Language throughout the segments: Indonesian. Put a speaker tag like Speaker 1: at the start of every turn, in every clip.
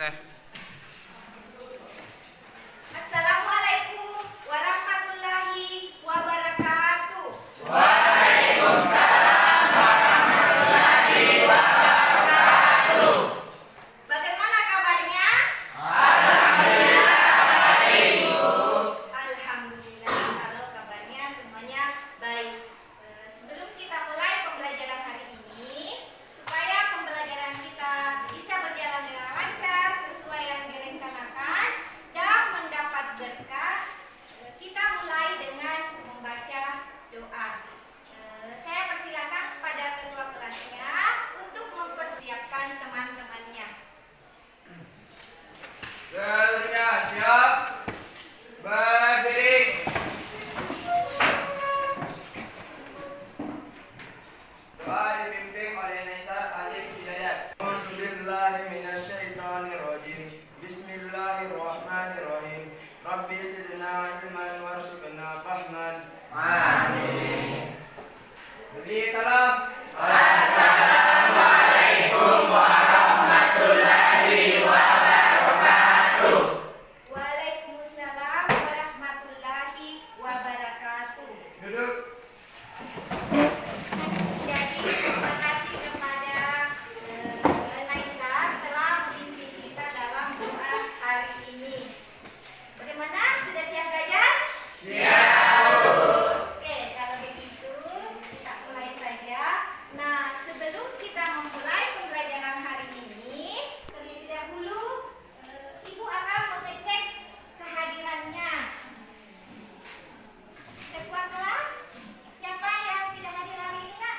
Speaker 1: Teh.
Speaker 2: Assalamualaikum warahmatullahi wabarakatuh.
Speaker 3: Waalaikumsalam warahmatullahi wabarakatuh.
Speaker 2: Bagaimana kabarnya?
Speaker 3: Alhamdulillah baik, Bu.
Speaker 2: Alhamdulillah kalau kabarnya semuanya baik. Sebelum kita mulai pembelajaran hari ini, supaya pembelajaran kita bisa berjalan dengan lancar sesuai yang direncanakan dan mendapat berkah, kita mulai dengan membaca doa. Saya persilakan kepada ketua kelasnya untuk mempersiapkan teman-temannya.
Speaker 3: Seluruhnya siap. Berdiri. Doa dipimpin oleh Naisar Alif Hidayat.
Speaker 4: A'udzubillahi minasyaitonirrajim. Bismillahirrahmanirrahim. Rabbi zidna ilman warzuqna fahman.
Speaker 3: Amin.
Speaker 4: Beri salam.
Speaker 3: Assalamualaikum warahmatullahi wabarakatuh.
Speaker 2: Waalaikumsalam warahmatullahi wabarakatuh.
Speaker 4: Duduk.
Speaker 2: Jadi terima kasih kepada Naisar telah memimpin kita dalam doa hari ini. Bagaimana? Sudah siap belajar?
Speaker 3: Siap.
Speaker 2: Oke, kalau begitu kita mulai saja. Nah, sebelum kita memulai pembelajaran hari ini, terlebih dahulu Ibu akan mengecek kehadirannya. Ketua kelas, siapa yang tidak hadir hari ini, Nak?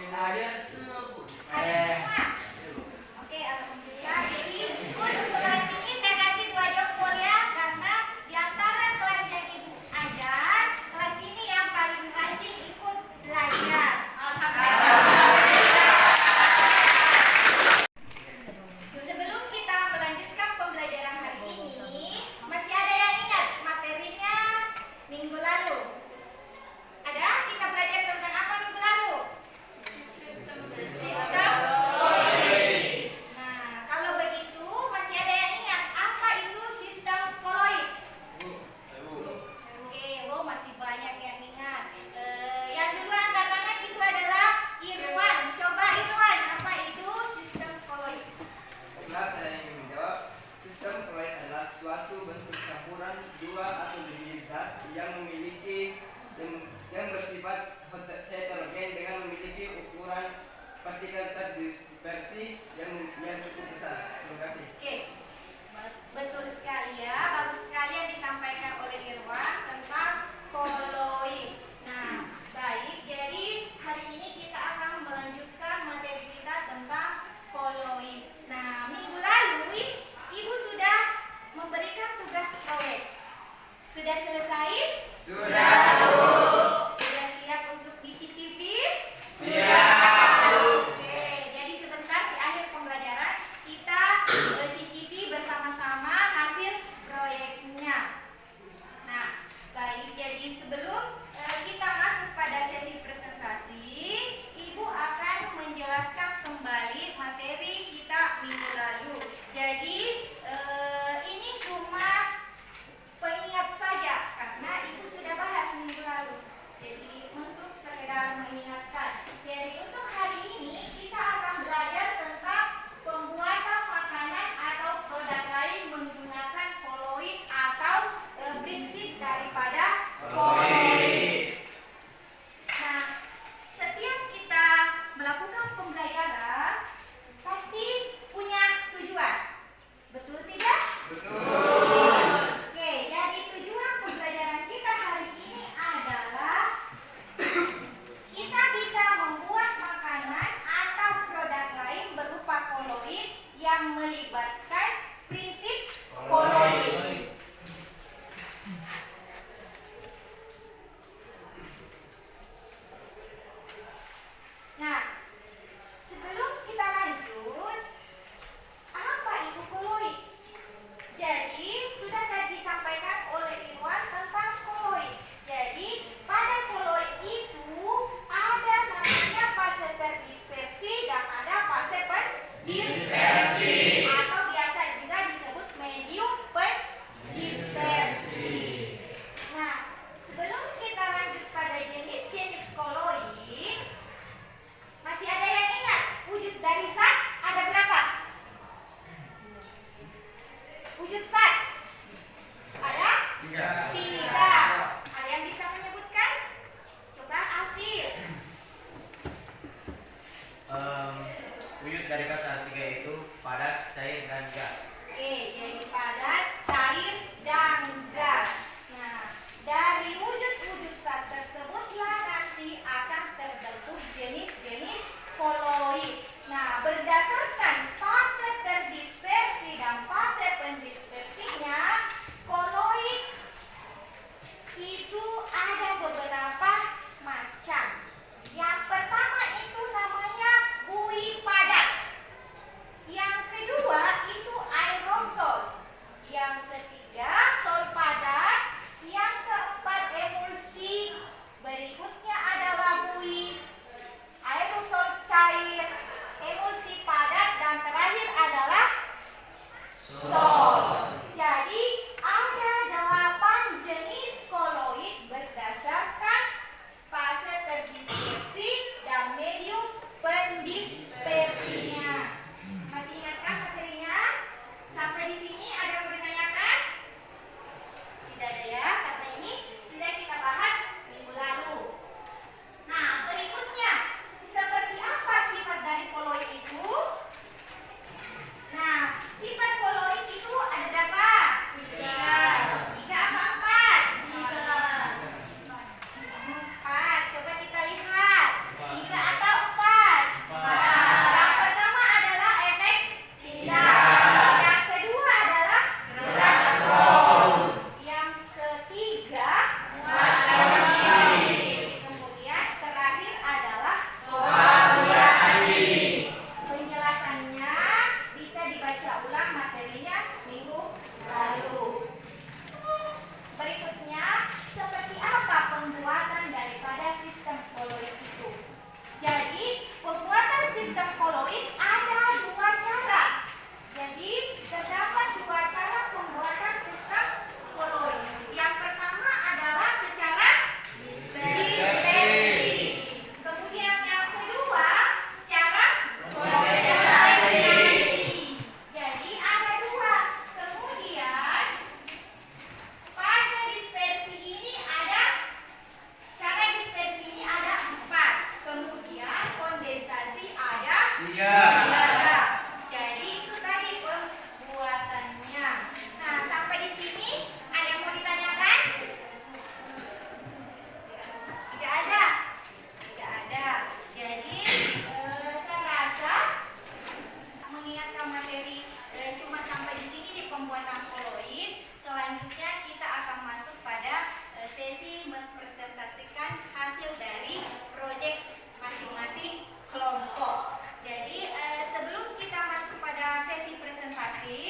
Speaker 3: Hadir semua, Bu.
Speaker 2: Hadir semua? Oke, alhamdulillah. Jadi untuk kelas ini saya kasih 2 jempol ya, karena di antara kelas yang Ibu ajar, kelas ini yang paling rajin ikut belajar. Sebelum kita melanjutkan pembelajaran hari ini, masih ada yang ingat materinya minggu lalu? Ada? Kita belajar tentang apa minggu lalu? Sistem koloid. Nah, kalau begitu masih ada yang ingat apa itu sistem koloid? Oke, masih banyak yang ingat. Yang dulu angkat tangan itu adalah Irwan. Coba Irwan, apa itu sistem koloid?
Speaker 4: Baiklah, saya ingin menjawab. Sistem koloid adalah suatu bentuk campuran dua atau lebih zat yang memiliki yang bersifat heterogen dengan memiliki ukuran partikel terdispersi yang cukup besar. Terima kasih.
Speaker 2: Oke, betul sekali ya. Bagus sekali yang disampaikan oleh Irwan tentang koloid. Nah, baik. Jadi hari ini kita akan melanjutkan materi kita tentang koloid. Nah, minggu lalu Ibu sudah memberikan tugas proyek. Sudah selesai?
Speaker 3: Sudah, Bu.
Speaker 2: Sudah siap untuk dicicipi?
Speaker 3: Siap, Bu.
Speaker 2: Oke, jadi sebentar di akhir pembelajaran
Speaker 4: gas.
Speaker 2: Oke, jadi padat, cair, dan gas. Nah, dari wujud-wujud zat tersebutlah nanti akan terbentuk jenis-jenis koloid. Nah, berdasarkan fase terdispersi dan fase pendispersinya, koloid itu ada beberapa macam. Yang pertama itu namanya buih padat. Yang kedua itu aerosol. Yang ketiga sol padat. Yang keempat emulsi. Berikutnya adalah buih, aerosol cair, emulsi padat, dan terakhir adalah sol. Jadi ada 8 jenis koloid berdasarkan fase terdispersi dan medium pendispersinya. Masih ingatkah materinya? Sampai di sini ada yang mau ditanyakan? Tidak ada ya, karena ini sudah kita bahas minggu lalu. Nah, berikutnya, seperti apa sifat dari koloid itu? Nah, sifat koloid itu ada berapa? 3. 3 apa 4? 4. Coba kita lihat. 3 atau 4? 4. Yang pertama adalah efek pindah. Yang kedua adalah gerak roll. Yang ketiga muatan. Kemudian terakhir adalah koagulasi. Penjelasannya bisa dibaca ulang materinya minggu lalu. Berikutnya, seperti apa pembuatan daripada sistem koloid itu? Jadi, pembuatan sistem koloid ada 2 cara. Jadi, terdapat 2 cara pembuatan sistem koloid. Yang pertama adalah secara dispersi. Kemudian yang kedua secara kondensasi. Jadi ada 2. Kemudian fase dispersi ini ada, cara dispersi ini ada 4. Kemudian kondensasi ada 3. Jadi itu tadi pembuatannya. Nah, sampai di sini ada yang mau ditanyakan? Tidak ada. Tidak ada. Jadi saya rasa mengingatkan materi cuma sampai di sini di pembuatan koloid. Selanjutnya kita akan masuk pada sesi mempresentasikan hasil dari proyek masing-masing kelompok. Jadi sebelum kita masuk pada sesi presentasi,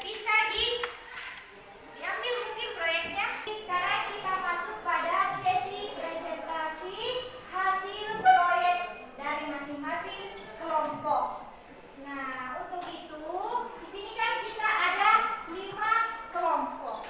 Speaker 2: bisa diambil mungkin proyeknya. Sekarang kita masuk pada sesi presentasi hasil proyek dari masing-masing kelompok. Nah, untuk itu di sini kan kita ada 5 kelompok.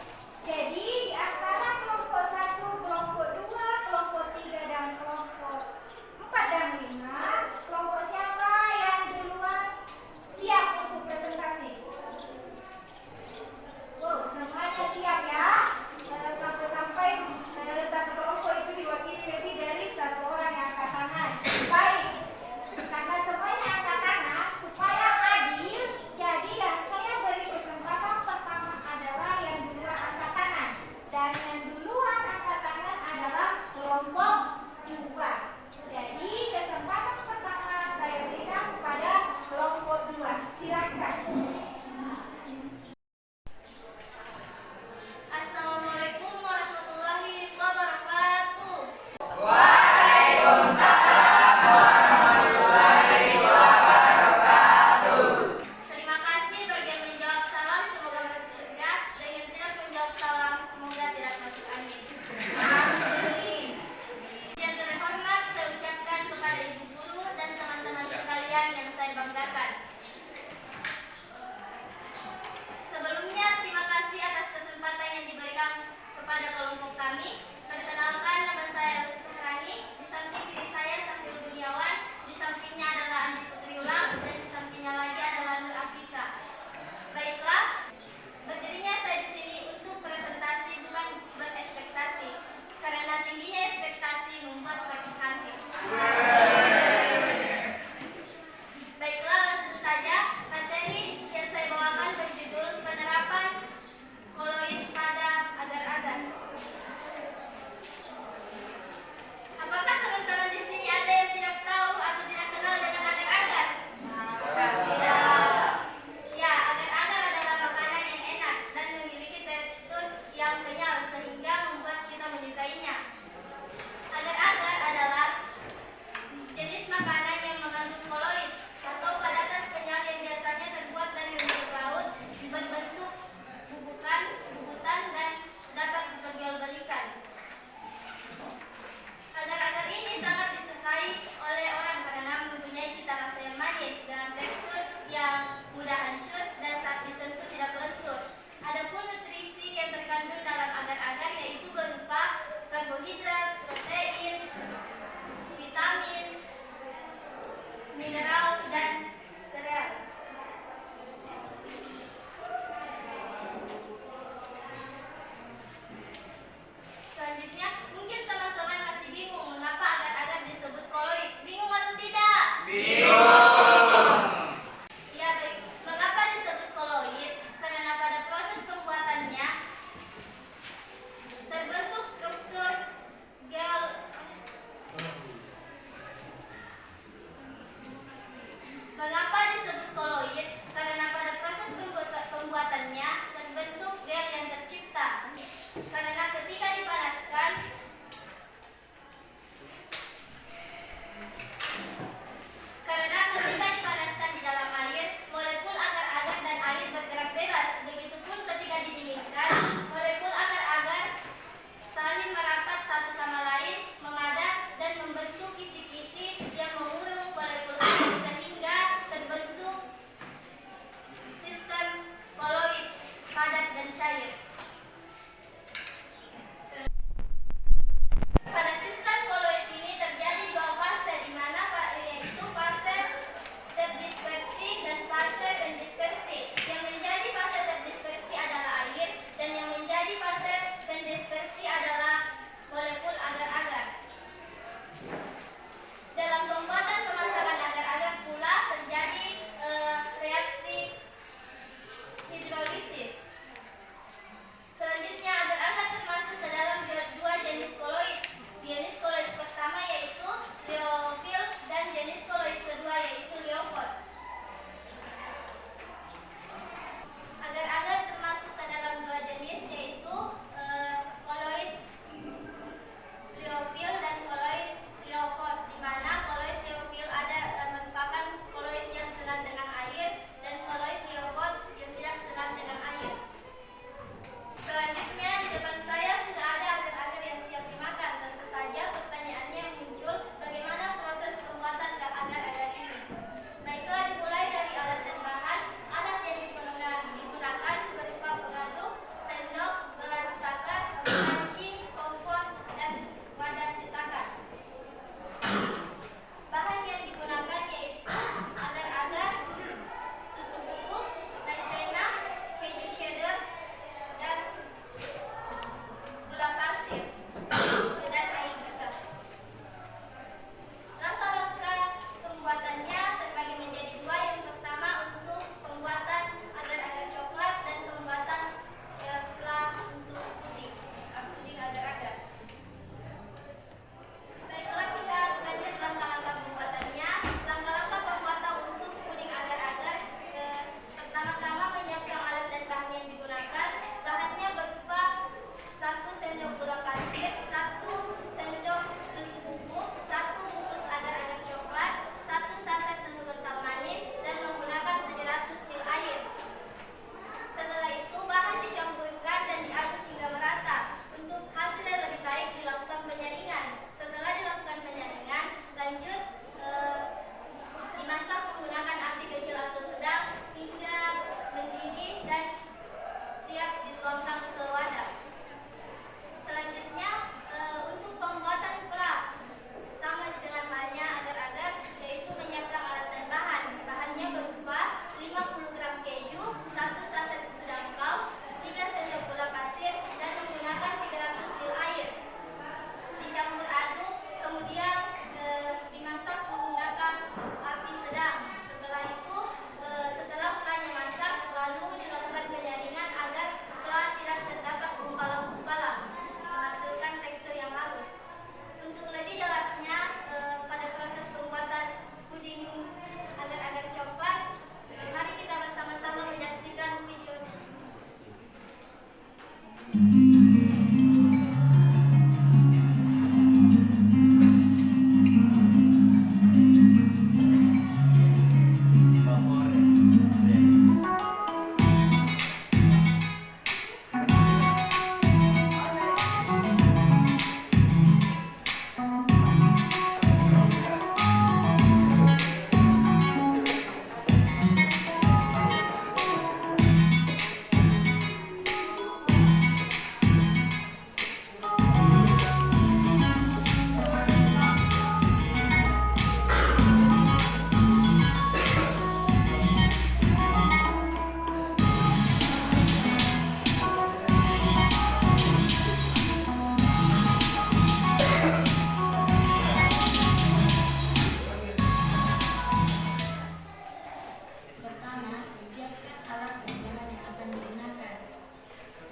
Speaker 2: Pertama, siapkan alat dan bahan yang akan digunakan.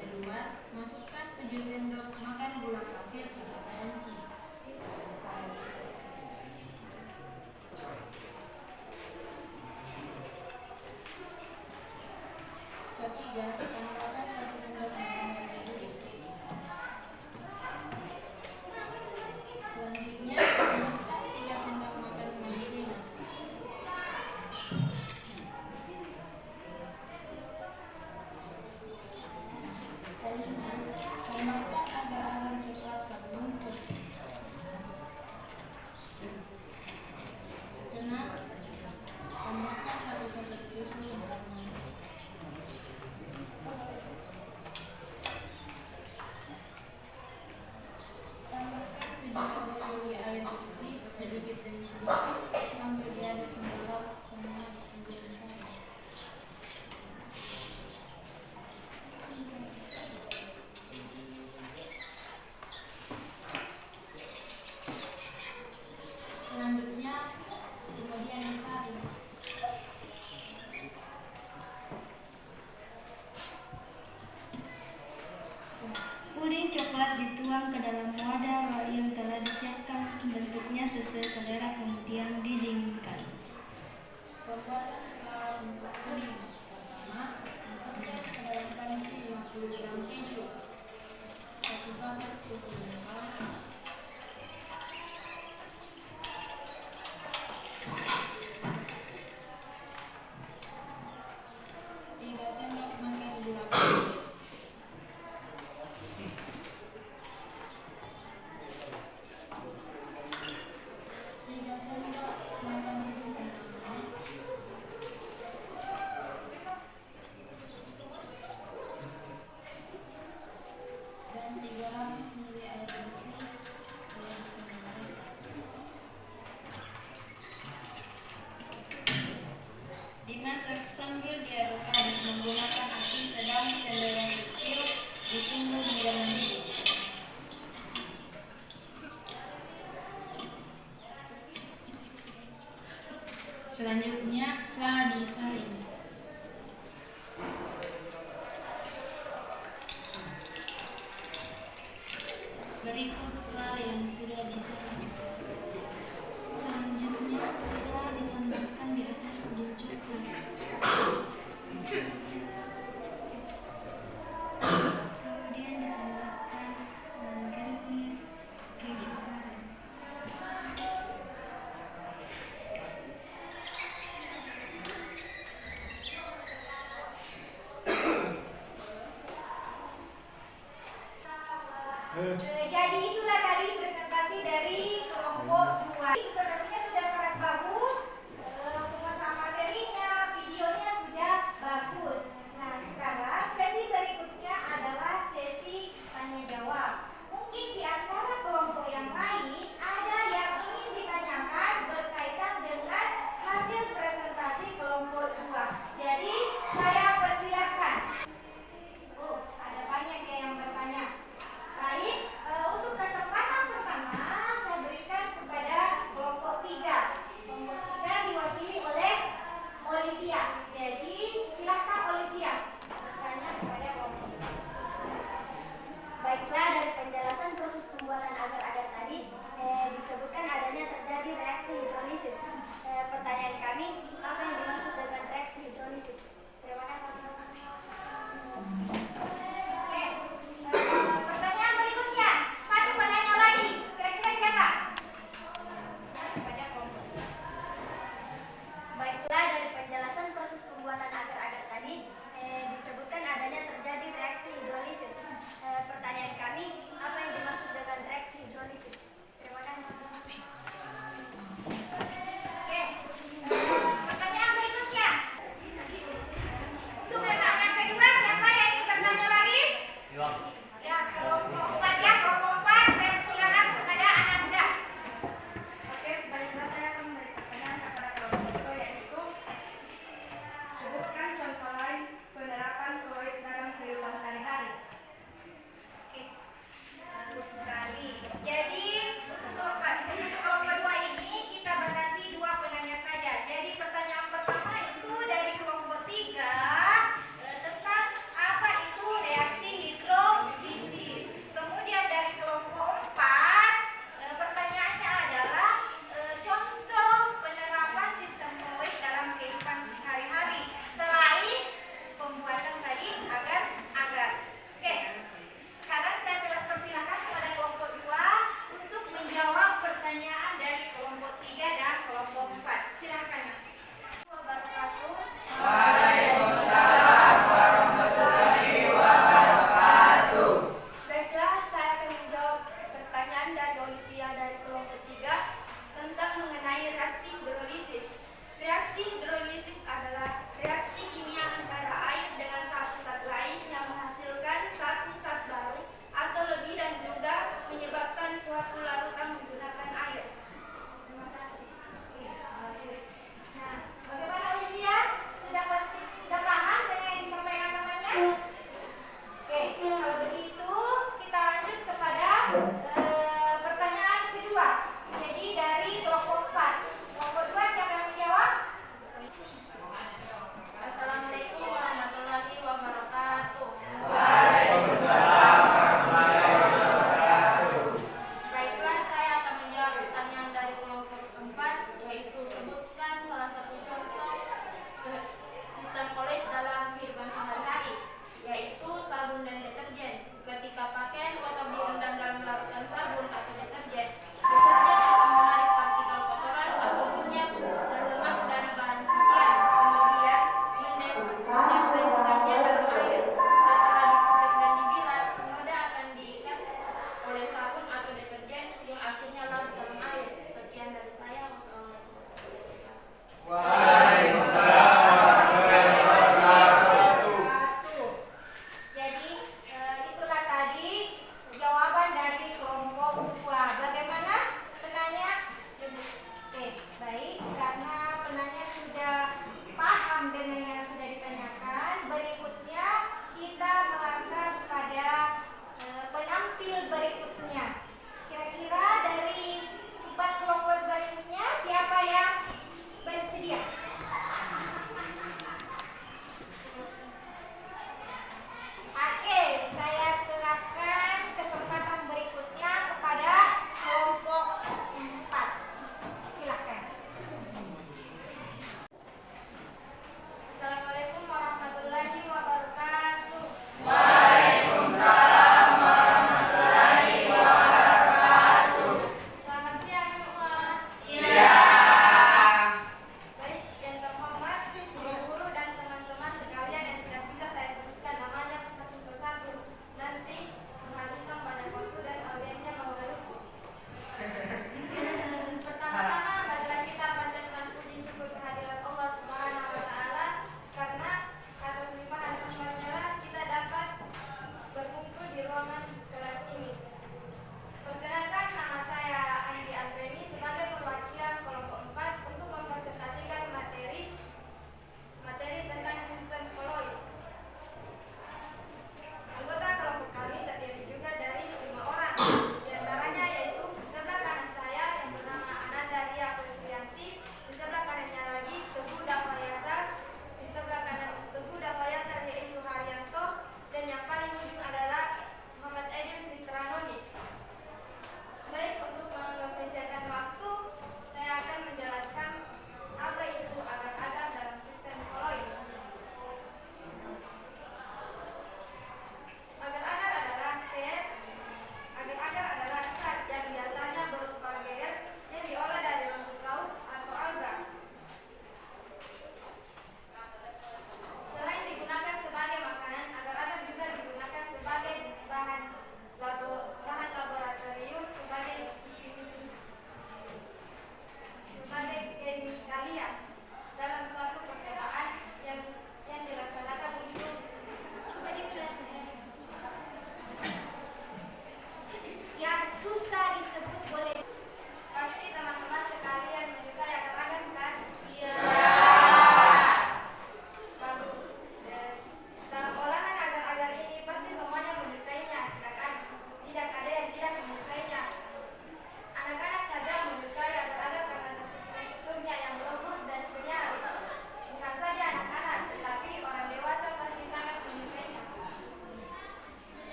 Speaker 2: Kedua, masukkan 7 sendok makan gula pasir ke dalam panci. Ketiga, tambahkan 1 sendok makan susu dulu. Selanjutnya, tambahkan 3 sendok makan maizena. Kelima, tambahkan agar-agar coklat 1 bungkus. Keenam, tambahkan 1 sachet susu yang panas. Tambahkan 700 ml air bersih sedikit demi sedikit sampai diaduk hingga semua menjadi satu. Selanjutnya, kemudian disaring. Puding coklat dituang ke dalam wadah yang telah disiapkan, bentuknya sesuai selera, kemudian didinginkan. Pembuatan flour untuk puding. Pertama, masukkan ke dalam panci 50 gram keju, 1 sachet susu kental, 3 sendok makan gula pasir, 3 sendok makan susu kental manis, 300 ml air bersih yang dikeringkan. Dimasak sambil diaduk-aduk menggunakan api sedang cenderung kecil, ditunggu hingga mendidih. Selanjutnya, flour disaring. Berikut flour yang sudah disaring. Selanjutnya, flour ditambahkan di atas puding coklat. Kemudian ditambahkan manis, keju parut. Jadi itulah tadi presentasi dari kelompok 2. Presentasinya sudah sangat bagus, penguasaan materinya, videonya sudah bagus. Nah, sekarang sesi berikutnya adalah sesi tanya jawab. Mungkin di antara kelompok yang lain ada yang ingin ditanyakan berkaitan dengan hasil presentasi kelompok 2. Jadi saya persilakan. Oh, ada banyak ya yang bertanya. Baik, untuk kesempatan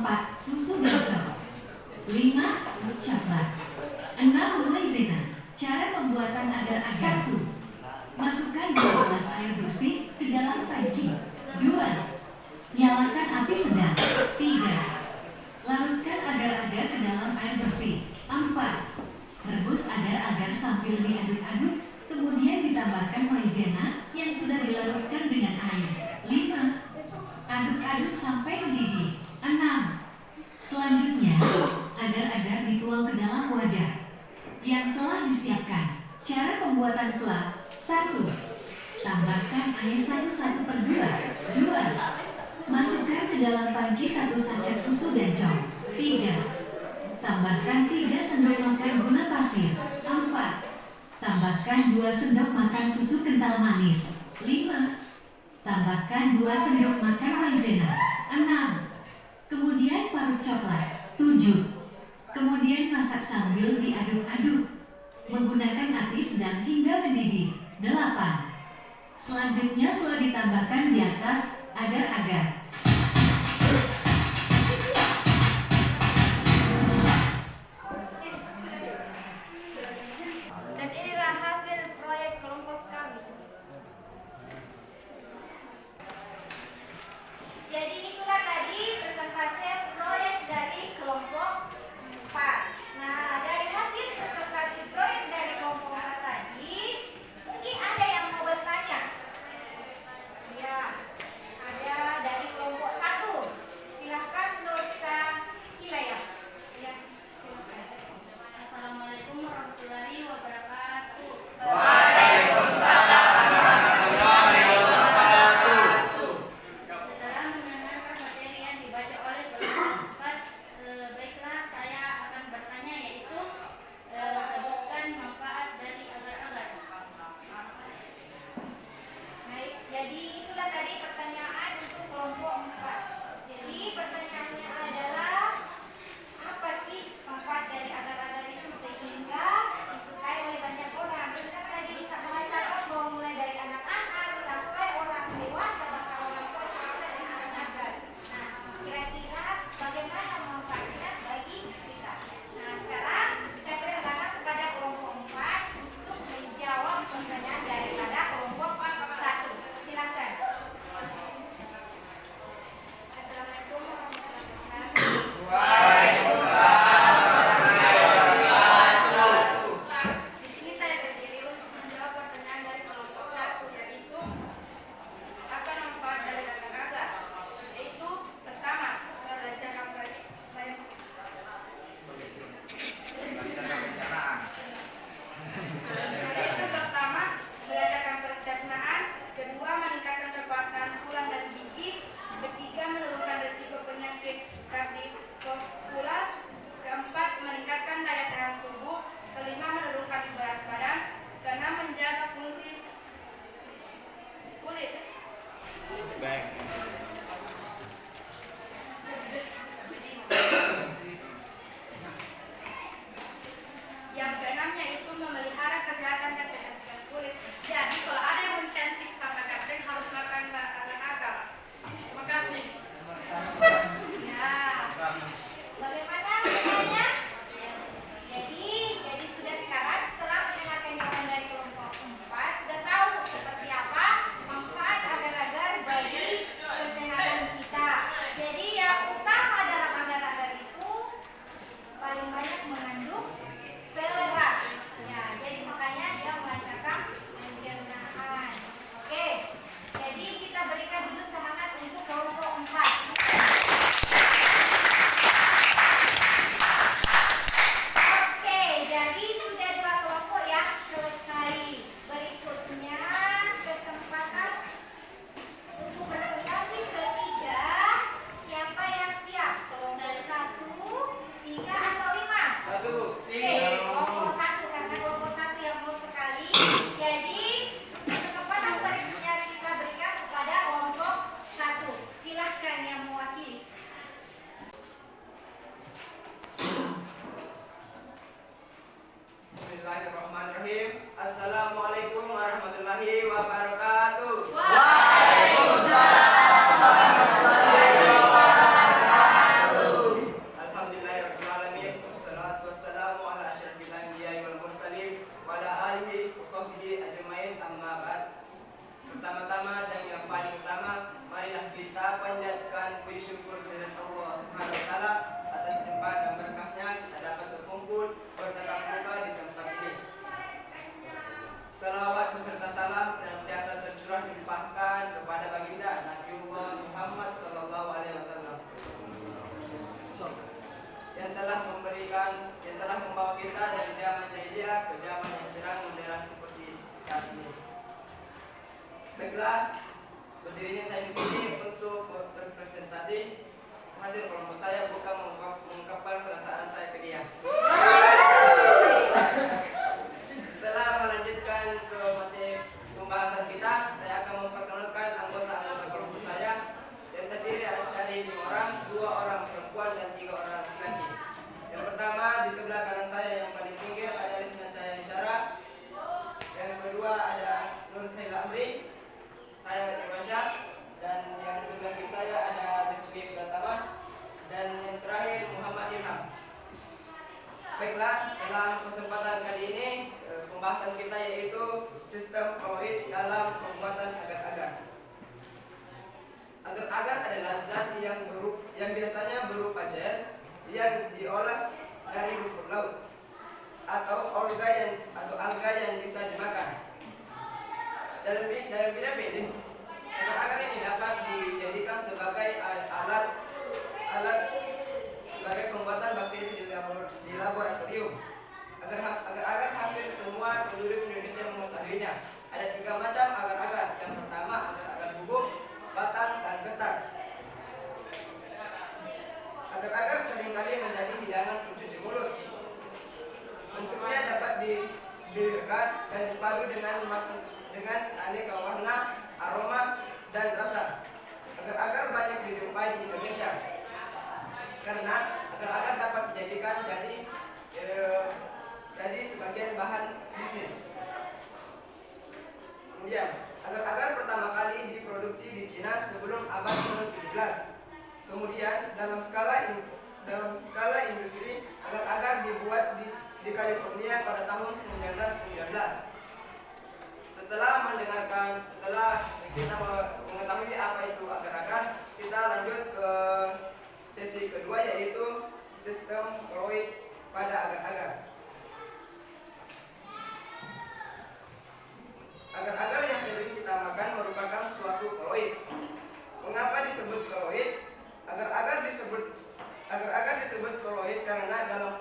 Speaker 1: 4. Susu dan coklat. 5. Coklat. 6. Maizena. Cara pembuatan agar-agar. 1. Masukkan 2 gelas air bersih ke dalam panci. 2. Nyalakan api sedang. 3. Larutkan agar-agar ke dalam air bersih. 4. Rebus agar-agar sambil diaduk-aduk, kemudian ditambahkan maizena yang sudah dilarutkan dengan air. 5. Aduk-aduk sampai mendidih. 6. Selanjutnya, agar-agar dituang ke dalam wadah yang telah disiapkan. Cara pembuatan flan. 1. Tambahkan air 1/2. 2. Masukkan ke dalam panci 1 sachet susu dan cok. 3. Tambahkan 3 sendok makan gula pasir. 4. Tambahkan 2 sendok makan susu kental manis. 5. Tambahkan 2 sendok makan maizena. 6. Kemudian parut coklat. 7. Kemudian masak sambil diaduk-aduk menggunakan api sedang hingga mendidih. 8. Selanjutnya flan ditambahkan di atas agar-agar.
Speaker 2: Dan inilah hasil proyek kelompok kami. Jadi itulah tadi presentasi proyek dari kelompok 4. Nah, dari hasil presentasi proyek dari kelompok 4 tadi, mungkin ada yang mau bertanya. Ya, ada dari
Speaker 4: berdirinya saya di sini untuk berpresentasi hasil kelompok saya, bukan mengungkapkan perasaan saya ke dia. Setelah melanjutkan ke materi pembahasan kita, saya akan memperkenalkan anggota kelompok saya yang terdiri dari 5 orang, 2 orang perempuan dan 3 orang laki-laki. Yang pertama di sebelah kanan saya yang paling pinggir ada Risna Cahaya Isyara. Yang kedua ada Nur Saila Amri, saya Irwansyah, dan yang sebelah kiri saya ada Rifki Pratama, dan yang terakhir Muhammad Ilham. Baiklah, dalam kesempatan kali ini pembahasan kita yaitu sistem koloid dalam pembuatan agar-agar. Agar-agar adalah zat yang biasanya berupa gel yang diolah dari lumpur laut atau alga yang bisa dimakan. Dalam bidang medis, agar-agar ini dapat dijadikan sebagai alat sebagai pembuatan bakteri di laboratorium. Agar-agar hampir semua penduduk Indonesia mengetahuinya. Ada 3 macam agar-agar. Yang pertama agar-agar bubuk, batang, dan kertas. Agar-agar seringkali menjadi hidangan pencuci mulut. Bentuknya dapat didekat dan dipadu dengan aneka warna, aroma, dan rasa. Agar-agar banyak dijumpai di Indonesia karena agar-agar dapat dijadikan jadi sebagian bahan bisnis. Kemudian, agar-agar pertama kali diproduksi di Cina sebelum abad ke-17. Kemudian, dalam skala industri, agar-agar dibuat di California pada tahun 1919. Setelah kita mengetahui apa itu agar-agar, kita lanjut ke sesi kedua yaitu sistem koloid pada agar-agar. Agar-agar yang sering kita makan merupakan suatu koloid. Mengapa disebut koloid? Agar-agar disebut koloid karena dalam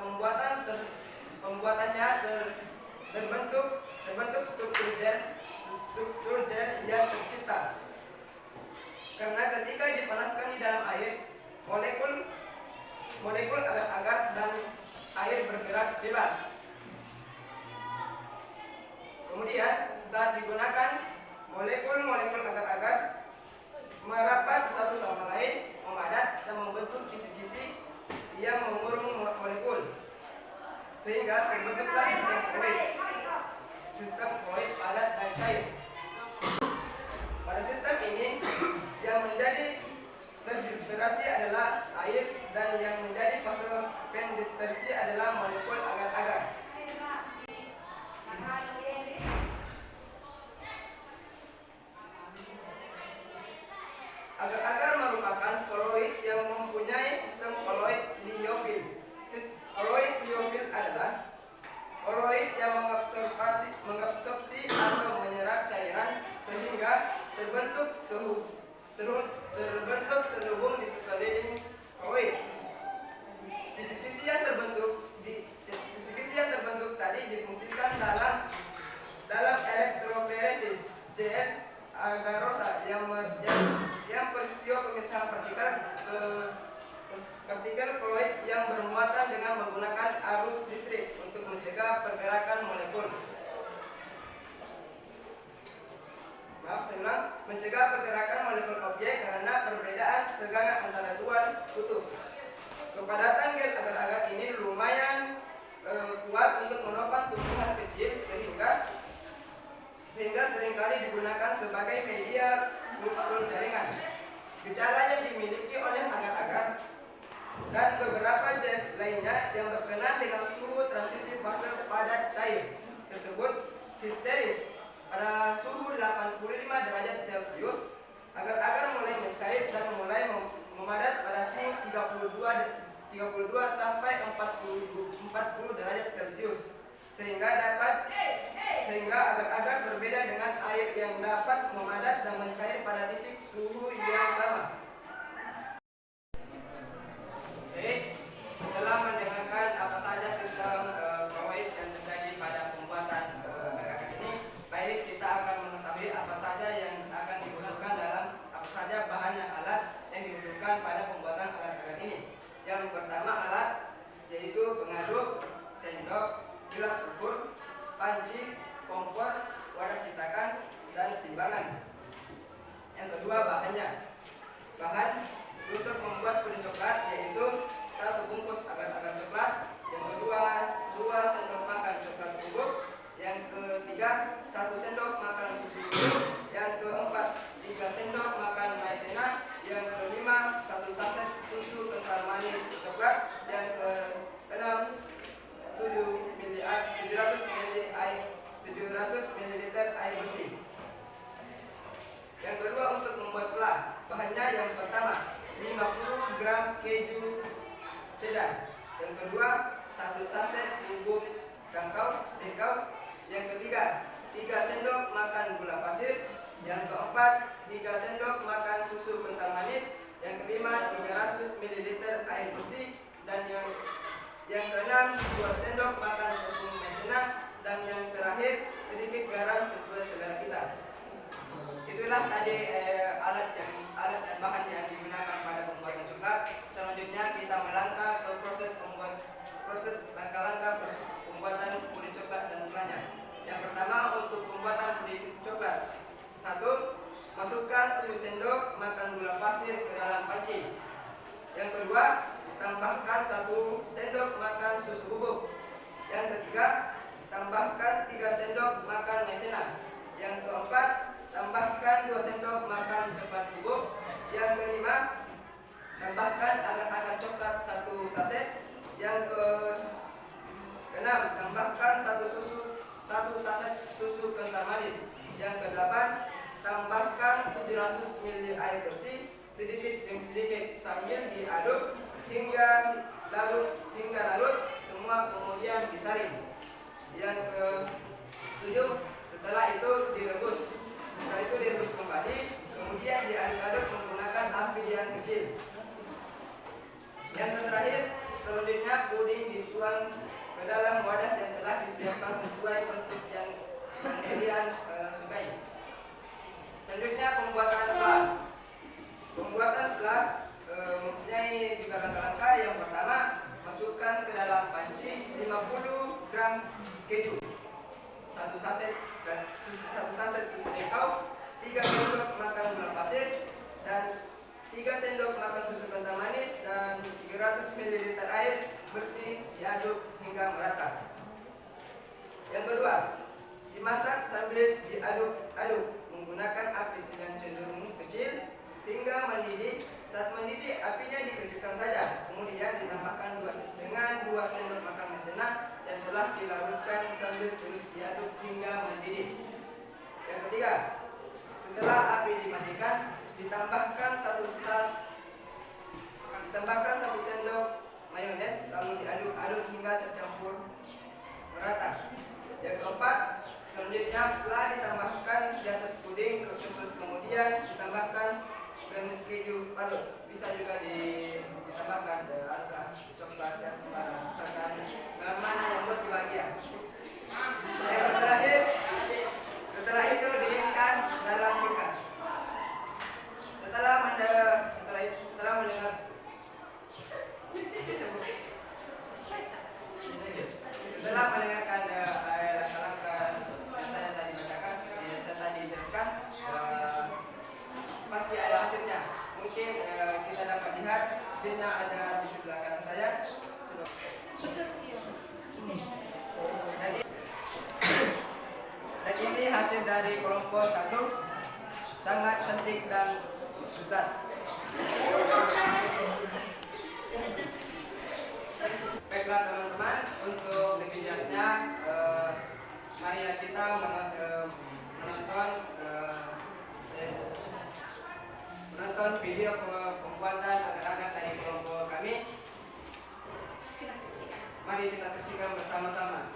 Speaker 4: pembuatannya terbentuk struktur gel yang tercipta. Karena ketika dipanaskan di dalam air, molekul agar-agar dan air bergerak bebas. Kemudian saat digunakan, molekul agar-agar merapat satu sama lain, memadat dan membentuk kisi-kisi yang mengurung molekul, sehingga terbentuklah sistem koloid padat dan cair. Pada sistem ini, yang menjadi terdispersi adalah air dan yang menjadi fase pendispersi adalah molekul agar-agar. Agar-agar merupakan koloid yang mempunyai sistem koloid liofil. Koloid liofil adalah koloid yang mengabsorpsi atau menyerap cairan sehingga terbentuk selubung di sekeliling koloid. Kisi-kisi yang terbentuk tadi difungsikan dalam elektroforesis gel agarosa yang peristiwa pemisahan partikel koloid yang bermuatan dengan menggunakan arus listrik untuk mencegah pergerakan molekul. Mencegah pergerakan molekul objek karena perbedaan tegangan antara dua kutub. Kepadatan gel agar-agar ini lumayan kuat untuk menopang tumbuhan kecil sehingga seringkali digunakan sebagai media multiple jaringan. Gejala yang dimiliki oleh agar-agar dan beberapa gel lainnya yang berkenaan dengan suhu transisi fase padat cair tersebut histeris. Pada suhu 85 derajat Celcius, agar-agar mulai mencair dan mulai memadat pada suhu 32 sampai 40 derajat Celcius, sehingga agar-agar berbeda dengan air yang dapat memadat dan mencair pada titik suhu yang sama. Setelah mendengarkan apa saja sistem koloid yang terjadi pada pembuatan agar-agar ini, baik kita akan mengetahui apa saja yang akan dibutuhkan dalam gram keju cheddar. Yang kedua, 1 saset bubuk kakao. Yang ketiga, 3 sendok makan gula pasir. Yang keempat, 3 sendok makan susu kental manis. Yang kelima, 300 ml air bersih. Dan yang keenam, 2 sendok makan tepung maizena. Dan yang terakhir, sedikit garam sesuai selera kita. Itulah tadi alat dan bahan yang digunakan pada pembuatan coklat. Selanjutnya kita melangkah ke proses langkah-langkah pembuatan puding coklat dan gulanya. Yang pertama, untuk pembuatan puding coklat. 1. Masukkan 7 sendok makan gula pasir ke dalam panci. Yang kedua, tambahkan 1 sendok makan susu bubuk. Yang ketiga, tambahkan 3 sendok makan maizena. Yang keempat, tambahkan 2 sendok makan coklat bubuk. Yang kelima, tambahkan agar-agar coklat 1 saset. Yang keenam, tambahkan 1 saset susu kental manis. Yang kedelapan, tambahkan 700 ml air bersih sedikit demi sedikit sambil diaduk hingga larut semua, kemudian disaring. Yang ke-7, setelah itu direbus. Setelah itu direbus kembali, kemudian diaduk-aduk menggunakan api yang kecil. Yang terakhir, selanjutnya puding dituang ke dalam wadah yang telah disiapkan sesuai bentuk yang kalian sukai. Selanjutnya pembuatan flan mempunyai juga langkah-langkah. Yang pertama, masukkan ke dalam panci 50 gram keju, 1 saset susu kakao, 3 sendok makan gula pasir, dan 3 sendok makan susu kental manis, dan 300 ml air bersih diaduk hingga merata. Yang kedua, dimasak sambil diaduk-aduk menggunakan api sedang cenderung kecil hingga mendidih. Saat mendidih, apinya dikecilkan saja. Kemudian ditambahkan 2 sendok makan maizena yang telah dilarutkan sambil terus diaduk hingga mendidih. Yang ketiga, setelah api dimatikan, ditambahkan 1 sendok mayones lalu diaduk-aduk hingga tercampur merata. Yang keempat, selanjutnya telah ditambahkan di atas puding tersebut, kemudian ditambahkan ganis keju parut. Bisa juga ditambahkan coklat yang sekarang, misalkan mana yang buat bahagia. Yang terakhir, setelah itu didinginkan dalam kulkas. Setelah mendengarkan langkah-langkah yang saya tadi bacakan, yang saya tadi jelaskan, pasti ada hasilnya. Mungkin kita dapat lihat hasilnya ada di sebelah kanan saya. Dan ini hasil dari kelompok 1, sangat cantik dan besar. Baiklah teman-teman, untuk lebih jelasnya marilah kita menonton video pembuatan agar-agar dari kelompok kami. Mari kita saksikan bersama-sama.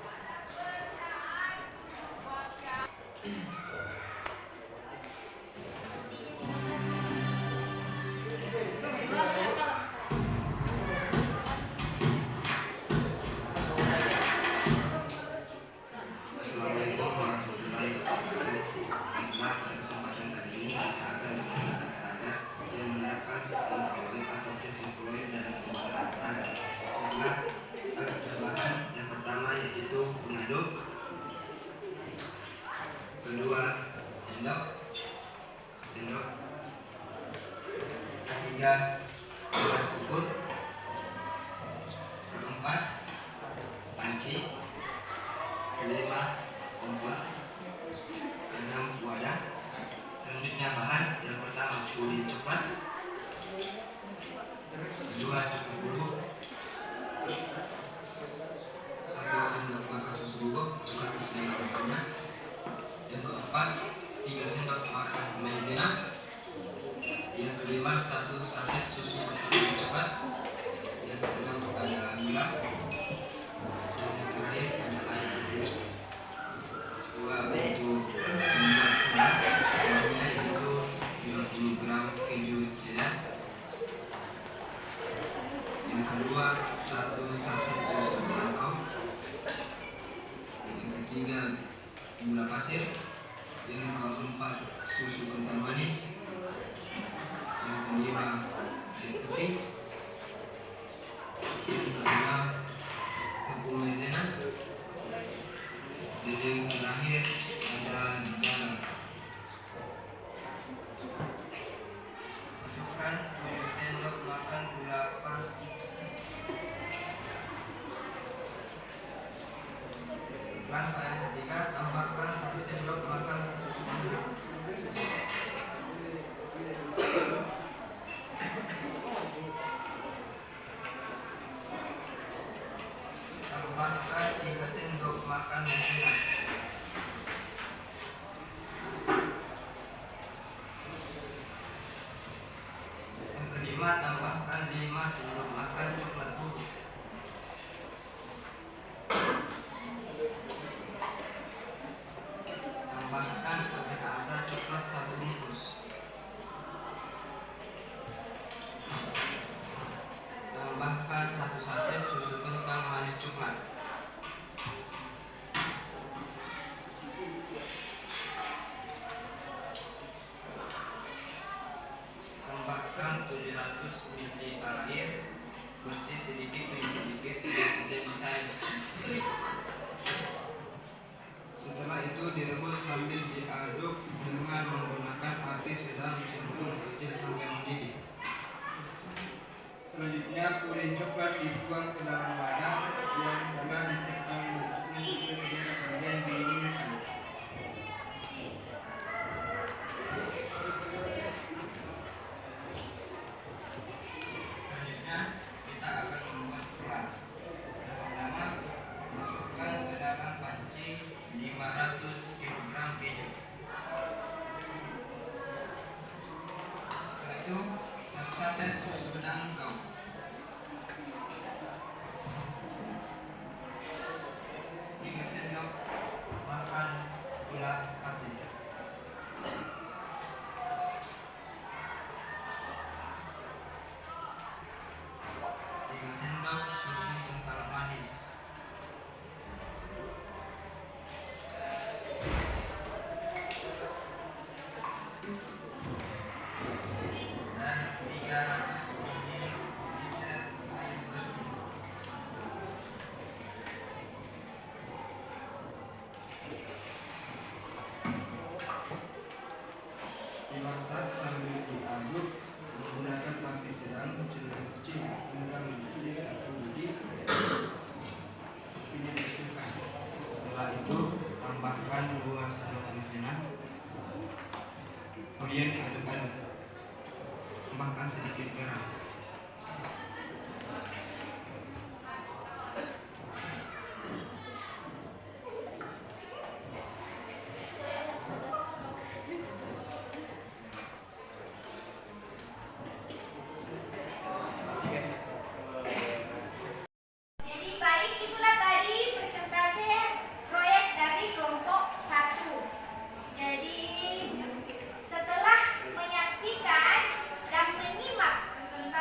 Speaker 5: Assalamualaikum warahmatullahi wabarakatuh. Pada kesempatan kali ini kita akan menggunakan agar-agar yang menerapkan sistem Fluid atau prinsip Fluid dalam pembuatan agar. Itulah agar berbahan yang pertama yaitu pengaduk, kedua sendok, ketiga gelas ukur, keempat panci, kelima kompor, keenam wadah. Selanjutnya bahan yang pertama puding coklat, kedua coklat bubuk, 1 sendok makan susu bubuk coklat keseluruhannya. Yang keempat 3 sendok makan maizena. Yang kelima 1 saset susu kental manis coklat. kedua 1 saset susu bangkok. Yang ketiga gula pasir. Yang keempat susu kental manis. Yang kelima air putih. Yang keenam tepung maizena. Dan yang terakhir ada garam. Masukkan 7 sendok makan gula pasir. Langkah yang ketiga, tambahkan 1 sendok makan susu kental. Tambahkan 3 sendok makan maizena. Yang kelima, tambahkan 5 sendok makan coklat bubuk. Tambahkan agar coklat 1 bungkus. Tambahkan 1 saset susu kental manis coklat. Tambahkan 700 ml air bersih sedikit demi sedikit tidak disaring. Setelah itu direbus sambil diaduk dengan menggunakan api sedang cenderung kecil sampai mendidih. Selanjutnya puding coklat dituang ke dalam wadah yang telah disiapkan bentuknya sesuai selera kalian diinginkan. Selanjutnya kita akan membuat coklat. Pertama, masukkan ke dalam panci 500 kg keju. Setelah itu 1 saset susu nangka. 3 sendok makan gula pasir. 3 sendok susu kental manis. Dan 300 ml air bersih. Dimasak sambil diaduk menggunakan api sedang cenderung kecil hingga menjadi satu biji ini dikecilkan. Setelah itu tambahkan 2 sendok maizena. Kemudian aduk-aduk. Tambahkan sedikit garam.
Speaker 2: Jadi baik, itulah tadi presentasi proyek dari kelompok 1. Jadi setelah menyaksikan dan menyimak presentasi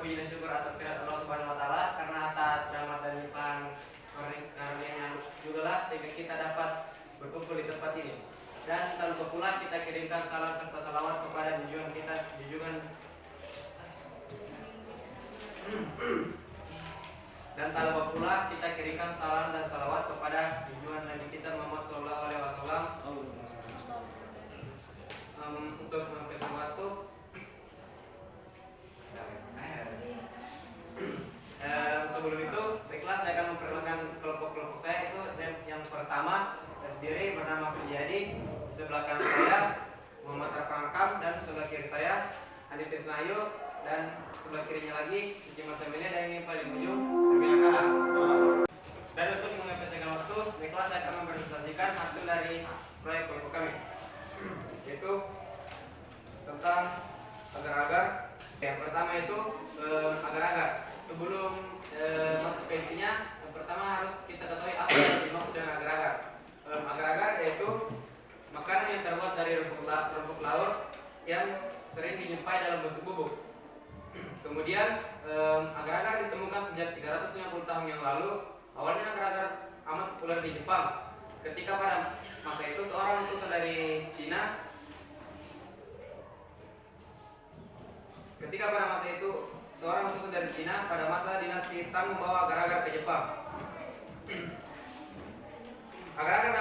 Speaker 4: puji dan syukur atas kehadirat Allah Subhanahu wa taala, karena atas rahmat dan limpahan karunia-Nya juga lah sehingga kita dapat berkumpul di tempat ini. Dan tak lupa pula kita kirimkan salam serta salawat kepada junjungan kita, dan tak lupa pula kita kirimkan salam dan salawat kepada junjungan Nabi kita Muhammad Sallallahu Alaihi Wasallam. Untuk menyampaikan waktu, sebelum itu, baiklah saya akan memperkenalkan kelompok-kelompok saya. Itu yang pertama, saya sendiri bernama Prijadi. Di sebelah kanan saya Muhammad Rakangkam, dan sebelah kiri saya Andi Tisnayu, dan sebelah kirinya lagi Suci Masamini, dan yang paling ujung Nabila Kahar. Dan untuk menghabiskan waktu, baiklah saya akan mempresentasikan hasil dari proyek kelompok kami, yaitu tentang agar-agar. Yang pertama itu agar-agar. Sebelum masuk ke intinya, yang pertama harus kita ketahui apa yang dimaksud dengan agar-agar. Agar-agar yaitu makanan yang terbuat dari rumput laut yang sering dinyempai dalam bentuk bubuk. Kemudian agar-agar ditemukan sejak 350 tahun yang lalu. Awalnya agar-agar amat populer di Jepang. Ketika pada masa itu seorang utusan dari Cina pada masa dinasti Tang membawa agar-agar ke Jepang. Agar-agar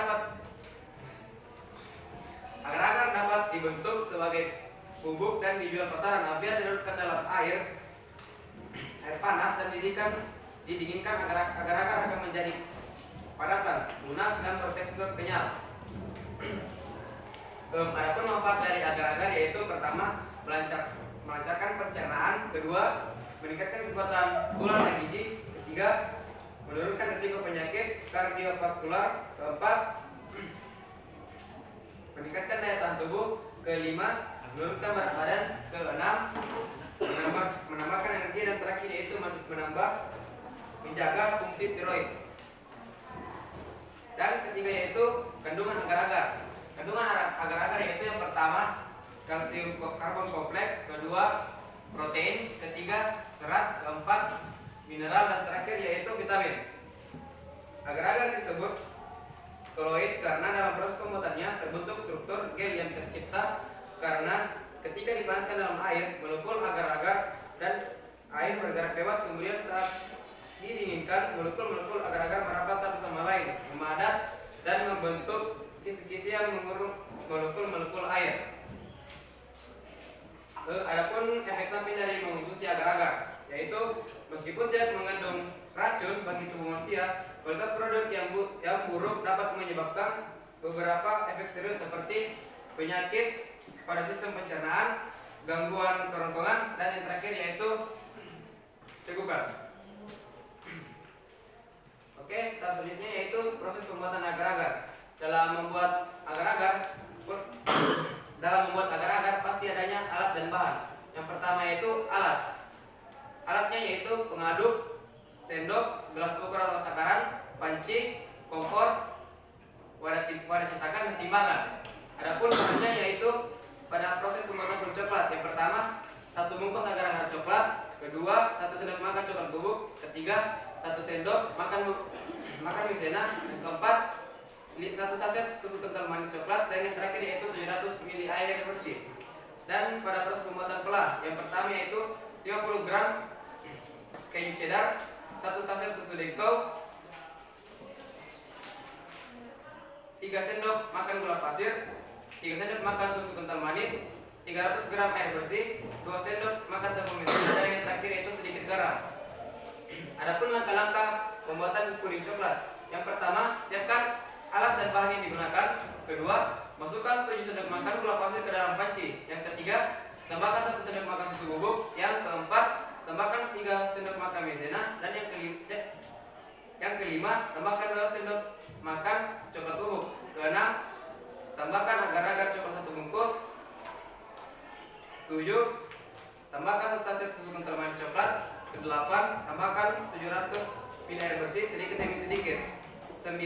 Speaker 4: dapat dibentuk sebagai bubuk dan dijual pasaran. Apabila dilarutkan dalam air panas dan didinginkan, agar-agar akan menjadi padatan, lunak, dan bertekstur kenyal. Adapun manfaat dari agar-agar yaitu pertama, melancarkan pencernaan, kedua, meningkatkan kekuatan tulang dan gigi, ketiga, menurunkan risiko penyakit kardiovaskular, keempat, meningkatkan daya tahan tubuh, kelima, menurunkan berat badan, keenam, menambahkan energi, dan terakhir yaitu menjaga fungsi tiroid. Dan ketiga yaitu kandungan agar-agar. Kandungan agar-agar yaitu yang pertama kalsium karbon kompleks, kedua protein, ketiga serat, keempat mineral, dan terakhir yaitu vitamin. Agar-agar disebut koloid karena dalam proses pembuatannya terbentuk struktur gel yang tercipta karena ketika dipanaskan dalam air, molekul agar-agar dan air bergerak bebas. Kemudian saat didinginkan, molekul-molekul agar-agar merapat satu sama lain, memadat, dan membentuk kisi-kisi yang mengurung molekul-molekul air. Adapun efek samping dari mengonsumsi agar-agar, yaitu meskipun tidak mengandung racun bagi tubuh manusia, kualitas produk yang buruk dapat menyebabkan beberapa efek serius seperti penyakit pada sistem pencernaan, gangguan kerongkongan, dan yang terakhir yaitu cegukan. Oke, tahap selanjutnya yaitu proses pembuatan agar-agar. Dalam membuat agar-agar pasti adanya alat dan bahan. Yang pertama yaitu alat. Alatnya yaitu pengaduk, sendok, gelas ukur atau takaran, panci, kompor, wadah cetakan, dan timbangan. Adapun bahannya yaitu pada proses pembuatan kue coklat. Yang pertama, 1 bungkus agar-agar coklat, kedua, 1 sendok makan coklat bubuk, ketiga, 1 sendok makan maizena, dan keempat, 1 saset susu kental manis coklat, dan yang terakhir yaitu 700 ml air bersih. Dan pada proses pembuatan pelah, yang pertama yaitu 50 gram keju cheddar, 1 saset susu dengkau, 3 sendok makan gula pasir, 3 sendok makan susu kental manis, 300 gram air bersih, 2 sendok makan tepung maizena, dan yang terakhir yaitu sedikit garam. Adapun langkah-langkah pembuatan puding coklat. Yang pertama, siapkan alat dan bahan yang digunakan. Kedua, masukkan 7 sendok makan gula pasir ke dalam panci. Yang ketiga, tambahkan 1 sendok makan susu bubuk. Yang keempat, tambahkan 3 sendok makan maizena, dan yang kelima, tambahkan 2 sendok makan coklat bubuk. Keenam, tambahkan agar-agar coklat 1 bungkus. 7, tambahkan 1 saset susu kental manis coklat. Ke-8, tambahkan 700 ml air bersih sedikit demi sedikit. 9,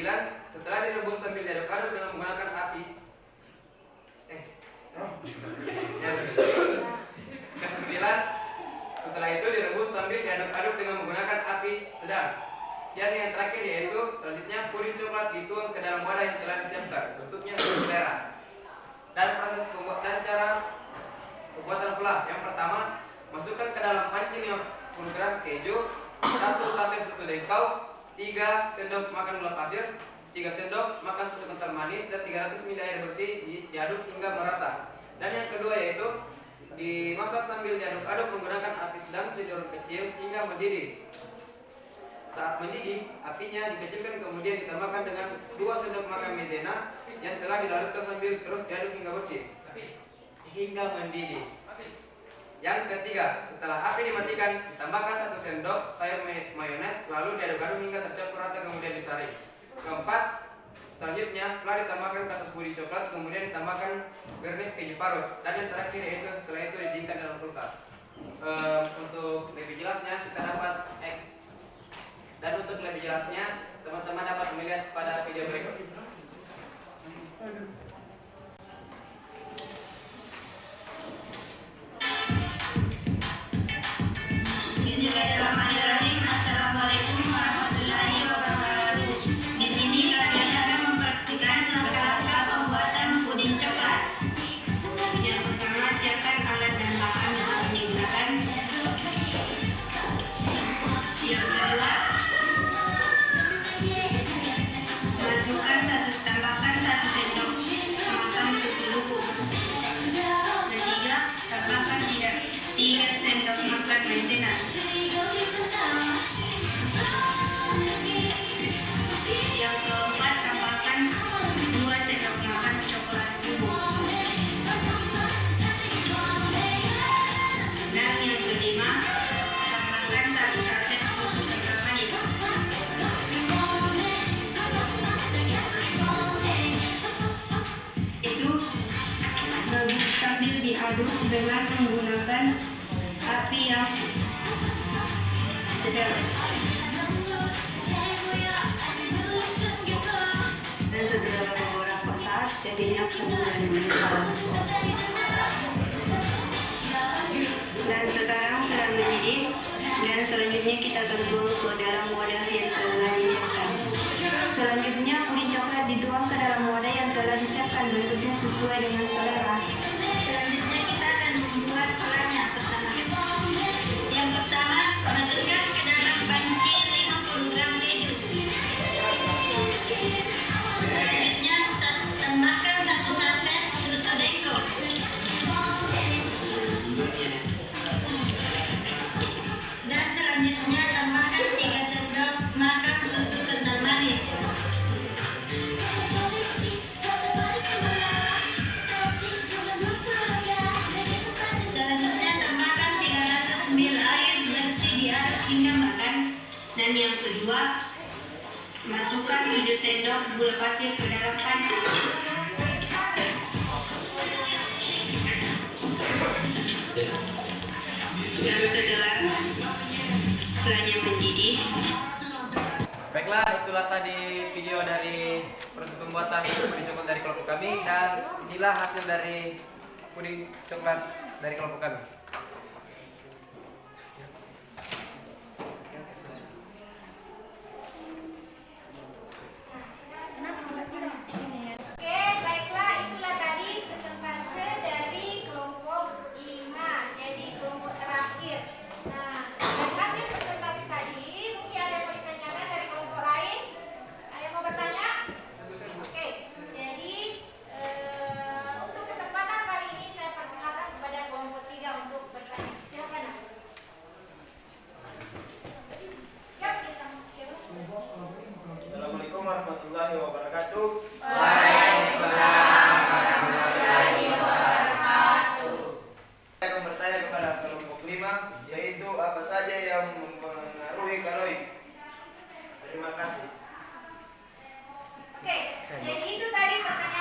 Speaker 4: setelah direbus sambil diaduk-aduk dengan menggunakan api. Ke-9, setelah itu direbus sambil diaduk-aduk dengan menggunakan api sedang. Dan yang terakhir yaitu selanjutnya puding coklat dituang ke dalam wadah yang telah disiapkan, bentuknya sesuai selera. Dan proses pembuat dan cara pembuatan pula. Yang pertama, masukkan ke dalam panci 50 gram keju, 1 saset susu dengkau, 3 sendok makan gula pasir, 3 sendok makan susu kental manis, dan 300 ml air bersih diaduk hingga merata. Dan yang kedua yaitu dimasak sambil diaduk-aduk menggunakan api sedang cenderung kecil hingga mendidih. Saat mendidih, apinya dikecilkan kemudian ditambahkan dengan 2 sendok makan maizena yang telah dilarutkan sambil terus diaduk hingga bersih hingga mendidih. Yang ketiga, setelah api dimatikan, ditambahkan 1 sendok sayur mayones lalu diaduk-aduk hingga tercampur rata kemudian disaring. Keempat, selanjutnya telah ditambahkan ke atas puding coklat kemudian ditambahkan garnish keju parut. Dan yang terakhir yaitu setelah itu didinginkan dalam kulkas. Untuk lebih jelasnya kita dapat teman-teman dapat melihat pada video berikut.
Speaker 6: Bismillahirrahmanirrahim. Assalamualaikum warahmatullahi wabarakatuh. Di sini kalian akan mempraktikkan langkah-langkah pembuatan puding coklat. Yang pertama, siapkan alat dan bahan yang akan digunakan. Yang kedua, tambahkan 1 sendok makan susu bubuk. Ketiga, tambahkan 3 sendok makan maizena. Yang keempat, tambahkan 2 sendok makan coklat bubuk. Dan yang kelima, tambahkan 1 saset susu kental manis. Sambil diaduk dengan menggunakan api yang sedang. Dan setelah beberapa saat jadinya kemudian mengental. Dan sekarang sedang mendidih. Dan selanjutnya kita tuang ke dalam wadah yang telah disiapkan. Selanjutnya puding coklat dituang ke dalam wadah yang telah disiapkan, bentuknya sesuai dengan selera. Selanjutnya kita akan membuat polanya. Yang pertama, masukkan ke dalam panci 50 gram keju. Selanjutnya tambahkan 1 saset susu dengkau. Dan selanjutnya tambahkan 3 sendok makan susu kental manis. Selanjutnya tambahkan 300 ml air bersih diaduk hingga makan. Dan yang kedua, masukkan 7 sendok gula pasir ke dalam panci. Dan setelah polanya mendidih.
Speaker 4: Baiklah, itulah tadi video dari proses pembuatan puding coklat dari kelompok kami, dan inilah hasil dari puding coklat dari kelompok kami.
Speaker 2: Oke, baiklah, itulah tadi presentase dari kelompok 5, jadi kelompok terakhir. Nah, dari hasil presentasi tadi, mungkin ada yang mau ditanyakan dari kelompok lain? Ada yang mau bertanya? Oke, jadi untuk kesempatan kali ini saya persilakan kepada kelompok 3 untuk bertanya. Silakan, Agus. Siap, bisa.
Speaker 3: Assalamualaikum warahmatullahi wabarakatuh. Saya akan bertanya kepada kelompok 5, yaitu apa saja yang mempengaruhi kalori. Terima kasih.
Speaker 2: Oke, jadi itu tadi pertanyaan